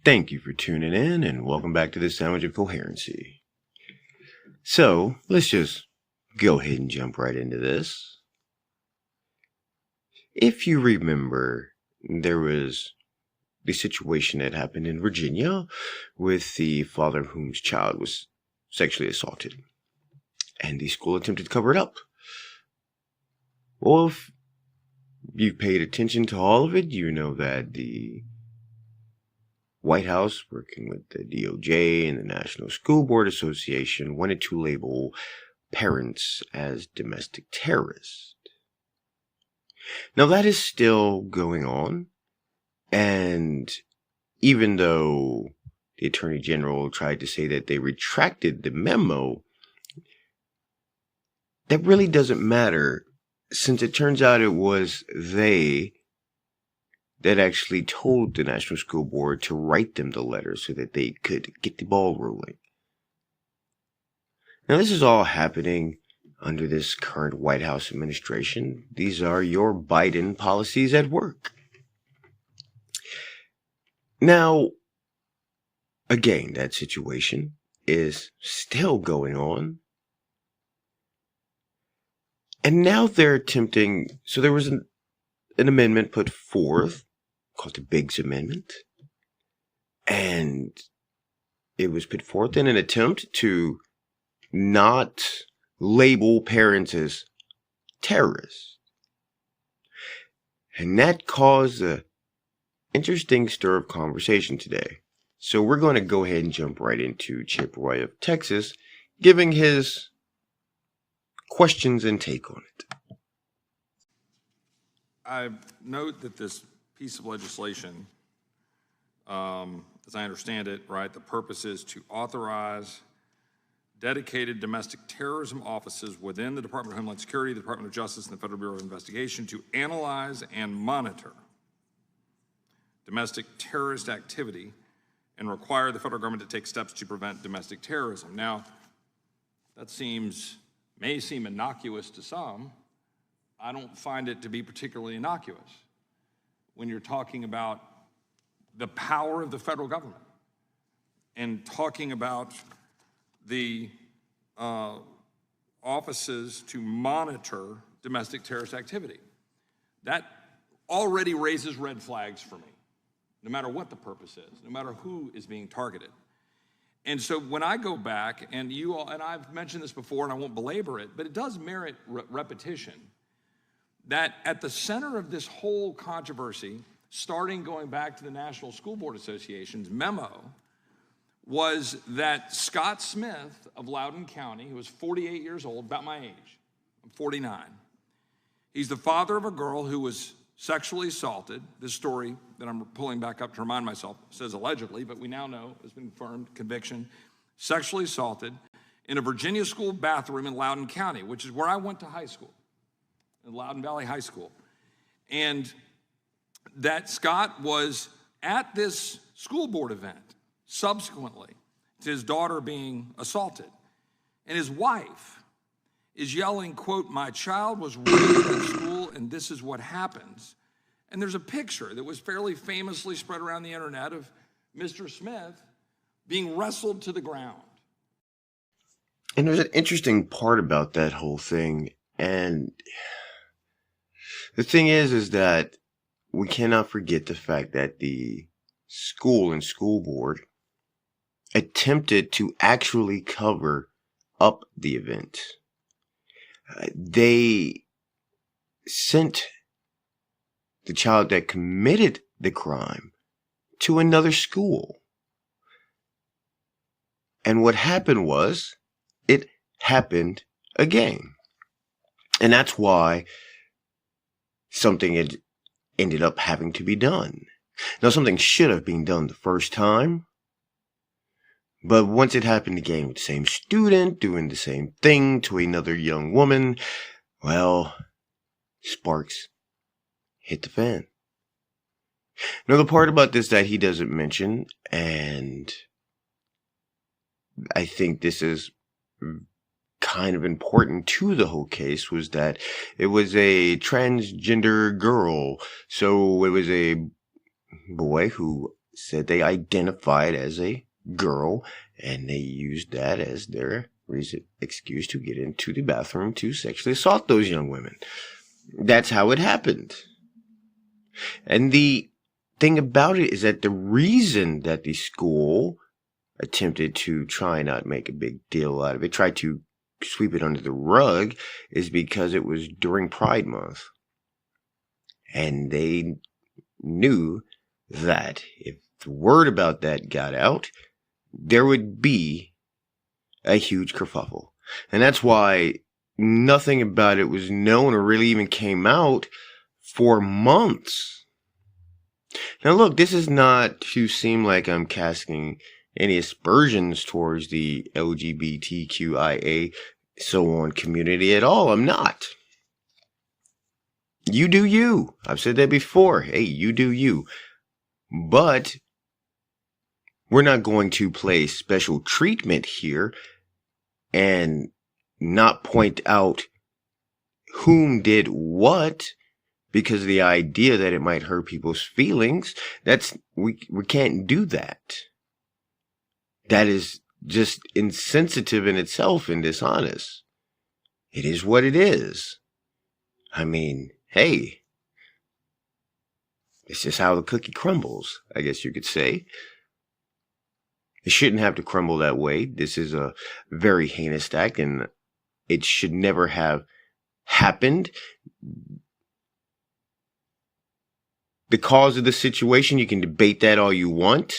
Thank you for tuning in and welcome back to the Sandwich of Coherency. So, let's just go ahead and jump right into this. If you remember, there was the situation that happened in Virginia with the father whose child was sexually assaulted. And the school attempted to cover it up. Well, if you've paid attention to all of it, you know that the White House, working with the DOJ and the National School Board Association, wanted to label parents as domestic terrorists. Now, that is still going on, and even though the Attorney General tried to say that they retracted the memo, that really doesn't matter, since it turns out it was they that actually told the National School Board to write them the letter so that they could get the ball rolling. Now, this is all happening under this current White House administration. These are your Biden policies at work. Now, again, that situation is still going on. And now they're attempting, so there was an amendment put forth called the Biggs Amendment. And it was put forth in an attempt to not label parents as terrorists. And that caused an interesting stir of conversation today. So we're going to go ahead and jump right into Chip Roy of Texas, giving his questions and take on it. I note that this piece of legislation, as I understand it, right, the purpose is to authorize dedicated domestic terrorism offices within the Department of Homeland Security, the Department of Justice, and the Federal Bureau of Investigation to analyze and monitor domestic terrorist activity and require the federal government to take steps to prevent domestic terrorism. Now, that may seem innocuous to some. I don't find it to be particularly innocuous when you're talking about the power of the federal government and talking about the offices to monitor domestic terrorist activity. That already raises red flags for me, no matter what the purpose is, no matter who is being targeted. And so when I go back, and you all, and I've mentioned this before and I won't belabor it, but it does merit repetition, that at the center of this whole controversy, starting going back to the National School Board Association's memo, was that Scott Smith of Loudoun County, who was 48 years old, about my age, I'm 49. He's the father of a girl who was sexually assaulted. This story that I'm pulling back up to remind myself says allegedly, but we now know has been confirmed, conviction, sexually assaulted in a Virginia school bathroom in Loudoun County, which is where I went to high school, in Loudoun Valley High School. And that Scott was at this school board event subsequently to his daughter being assaulted. And his wife is yelling, quote, "My child was raped at school and this is what happens." And there's a picture that was fairly famously spread around the internet of Mr. Smith being wrestled to the ground. And there's an interesting part about that whole thing. And the thing is that we cannot forget the fact that the school and school board attempted to actually cover up the event. They sent the child that committed the crime to another school. And what happened was, it happened again. And that's why something had ended up having to be done. Now, something should have been done the first time, but once it happened again with the same student doing the same thing to another young woman, well, sparks hit the fan. Now, the part about this that he doesn't mention, and I think this is kind of important to the whole case, was that it was a transgender girl. So it was a boy who said they identified as a girl, and they used that as their excuse to get into the bathroom to sexually assault those young women. That's how it happened. And the thing about it is that the reason that the school attempted to try not make a big deal out of it, tried to sweep it under the rug, is because it was during Pride Month. And they knew that if the word about that got out, there would be a huge kerfuffle. And that's why nothing about it was known or really even came out for months. Now look, this is not to seem like I'm casting any aspersions towards the LGBTQIA so on community at all. I'm not. You do you. I've said that before. Hey, you do you. But we're not going to play special treatment here and not point out whom did what because of the idea that it might hurt people's feelings. We can't do that. That is just insensitive in itself and dishonest. It is what it is. I mean, hey, it's just how the cookie crumbles, I guess you could say. It shouldn't have to crumble that way. This is a very heinous act, and it should never have happened. The cause of the situation, you can debate that all you want,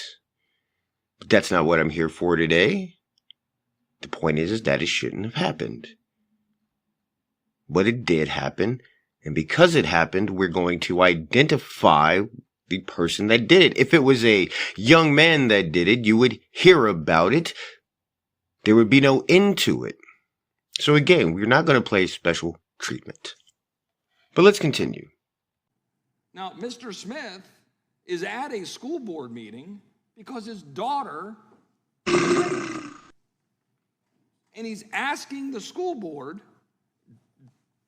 but that's not what I'm here for today. The point is that it shouldn't have happened. But it did happen, and because it happened, we're going to identify the person that did it. If it was a young man that did it, you would hear about it. There would be no end to it. So again, we're not going to play special treatment. But let's continue. Now, Mr. Smith is at a school board meeting because his daughter is pregnant. And he's asking the school board,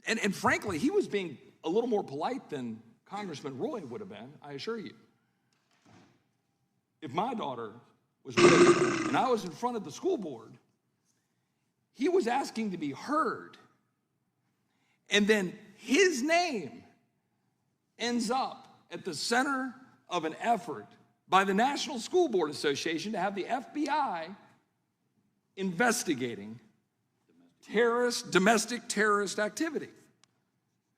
and frankly, he was being a little more polite than Congressman Roy would have been, I assure you. If my daughter was pregnant and I was in front of the school board, he was asking to be heard. And then his name ends up at the center of an effort by the National School Board Association to have the FBI investigating domestic terrorist activity.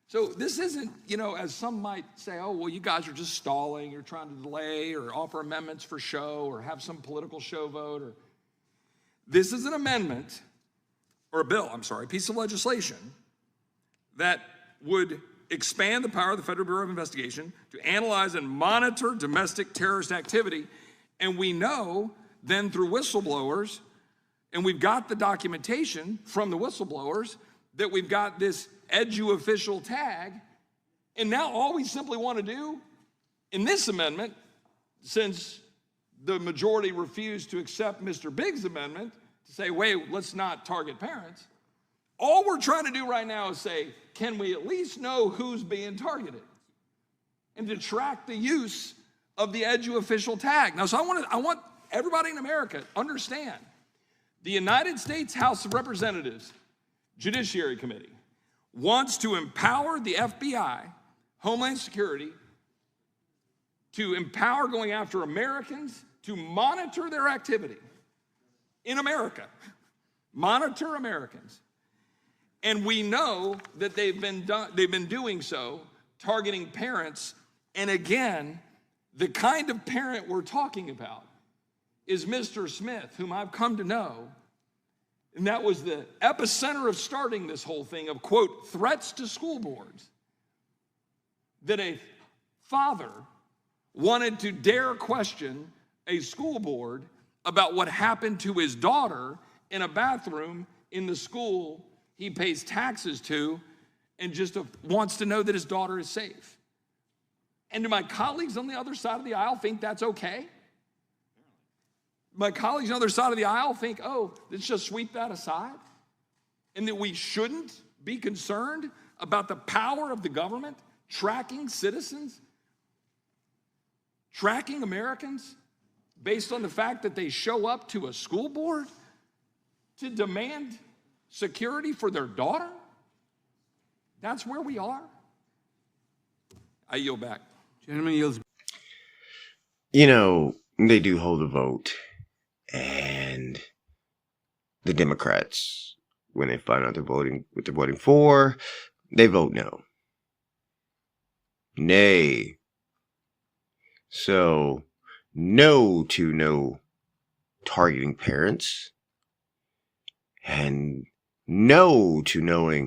So this isn't, as some might say, oh, well, you guys are just stalling, you're trying to delay or offer amendments for show or have some political show vote. This is an amendment, or a piece of legislation that would expand the power of the Federal Bureau of Investigation to analyze and monitor domestic terrorist activity. And we know then through whistleblowers, and we've got the documentation from the whistleblowers, that we've got this edu official tag. And now all we simply want to do in this amendment, since the majority refused to accept Mr. Biggs' amendment to say, wait, let's not target parents. All we're trying to do right now is say, can we at least know who's being targeted? And to track the use of the edu official tag. Now, so I want everybody in America to understand the United States House of Representatives Judiciary Committee wants to empower the FBI, Homeland Security, to empower going after Americans to monitor their activity in America. Monitor Americans. And we know that they've been doing so, targeting parents. And again, the kind of parent we're talking about is Mr. Smith, whom I've come to know. And that was the epicenter of starting this whole thing of, quote, threats to school boards. That a father wanted to dare question a school board about what happened to his daughter in a bathroom in the school he pays taxes to, and just wants to know that his daughter is safe. And do my colleagues on the other side of the aisle think that's okay? My colleagues on the other side of the aisle think, oh, let's just sweep that aside? And that we shouldn't be concerned about the power of the government tracking citizens? Tracking Americans based on the fact that they show up to a school board to demand security for their daughter? That's where we are. I yield back. Gentleman yields. You know, they do hold a vote, and the Democrats, when they find out what they're voting for, they vote no. Nay. So, no to no targeting parents, and no to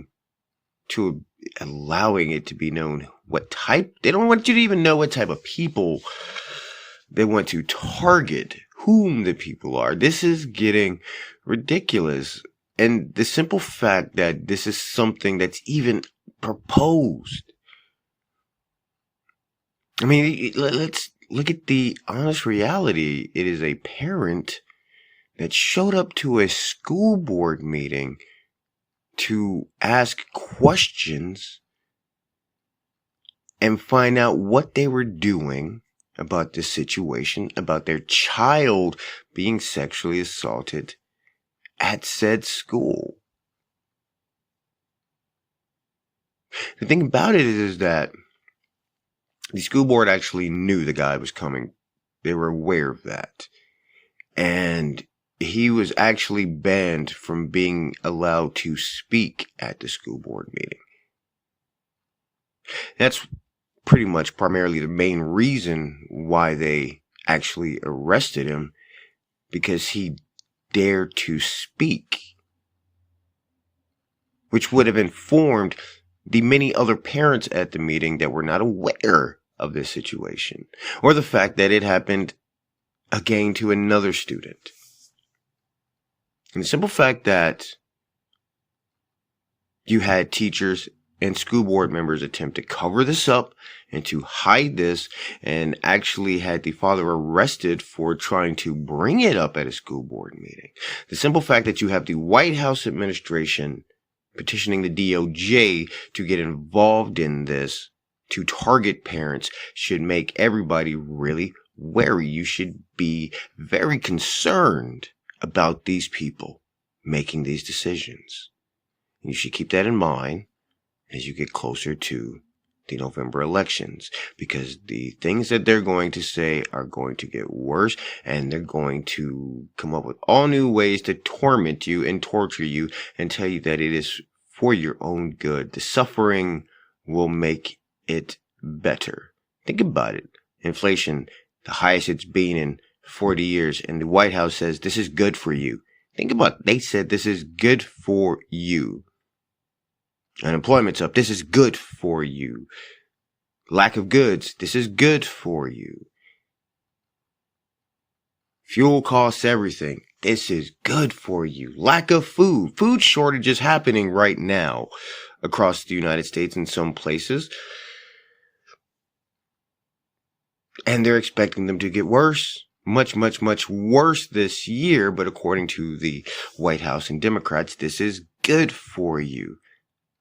allowing it to be known what type. They don't want you to even know what type of people they want to target, whom the people are. This is getting ridiculous. And the simple fact that this is something that's even proposed. I mean, let's look at the honest reality. It is a parent that showed up to a school board meeting to ask questions and find out what they were doing about this situation, about their child being sexually assaulted at said school. The thing about it is that the school board actually knew the guy was coming. They were aware of that. And he was actually banned from being allowed to speak at the school board meeting. That's pretty much primarily the main reason why they actually arrested him, because he dared to speak, which would have informed the many other parents at the meeting that were not aware of this situation, or the fact that it happened again to another student. And the simple fact that you had teachers and school board members attempt to cover this up and to hide this, and actually had the father arrested for trying to bring it up at a school board meeting. The simple fact that you have the White House administration petitioning the DOJ to get involved in this, to target parents, should make everybody really wary. You should be very concerned about these people making these decisions. And you should keep that in mind as you get closer to the November elections, because the things that they're going to say are going to get worse, and they're going to come up with all new ways to torment you and torture you and tell you that it is for your own good. The suffering will make it better. Think about it. Inflation, the highest it's been in 40 years, and the White House says this is good for you. Think about it. They said this is good for you. Unemployment's up. This is good for you. Lack of goods. This is good for you. Fuel costs everything. This is good for you. Lack of food. Food shortages happening right now across the United States in some places. And they're expecting them to get worse. Much, much, much worse this year. But according to the White House and Democrats, this is good for you.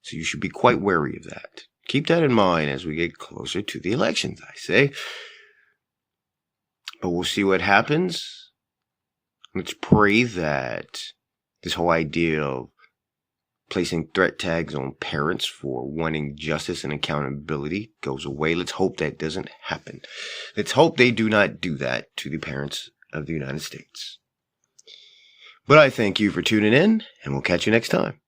So you should be quite wary of that. Keep that in mind as we get closer to the elections, I say. But we'll see what happens. Let's pray that this whole idea of placing threat tags on parents for wanting justice and accountability goes away. Let's hope that doesn't happen. Let's hope they do not do that to the parents of the United States. But I thank you for tuning in, and we'll catch you next time.